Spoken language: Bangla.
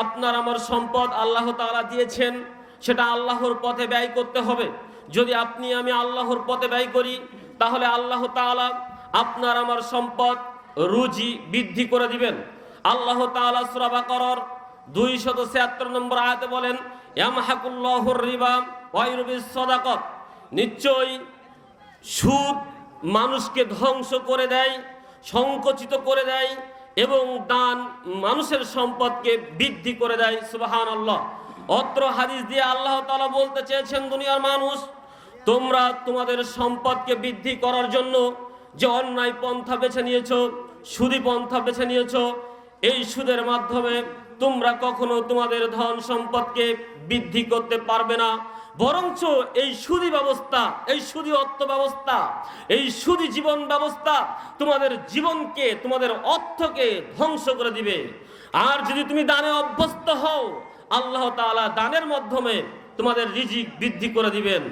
আপনার আমার সম্পদ আল্লাহ তাআলা দিয়েছেন, সেটা আল্লাহর পথে ব্যয় করতে হবে। যদি আপনি আমি আল্লাহর পথে ব্যয় করি, তাহলে আল্লাহ তাআলা আপনার আমার সম্পদ রুজি বৃদ্ধি করে দিবেন। আল্লাহ তাআলা সূরা বাকারার 276 নম্বর আয়াতে বলেন, ইয়ামহাকুল্লাহুর রিবা ওয়া ইউরবিস সাদাকাত। নিশ্চয়ই সুদ মানুষকে ধ্বংস করে দেয়, সংকুচিত করে দেয় এবং দান মানুষের সম্পদকে বৃদ্ধি করে দেয়। সুবহানাল্লাহ। অত্র হাদিস দিয়ে আল্লাহ তাআলা বলতে চেয়েছেন, দুনিয়ার মানুষ, তোমরা তোমাদের সম্পদকে বৃদ্ধি করার জন্য যে অন্যায় পন্থা বেছে নিয়েছো, সুদী পন্থা বেছে নিয়েছো, এই সুদের মাধ্যমে তোমরা কখনো তোমাদের ধন সম্পদকে বৃদ্ধি করতে পারবে না। বরঞ্চ এই সুদী ব্যবস্থা, এই সুদী অর্থ ব্যবস্থা, এই সুদী জীবন ব্যবস্থা তোমাদের জীবনকে, তোমাদের অর্থকে ধ্বংস করে দিবে। আর যদি তুমি দানে অভ্যস্ত হও, আল্লাহ তাআলা দানের মাধ্যমে তোমাদের রিজিক বৃদ্ধি করে দিবেন।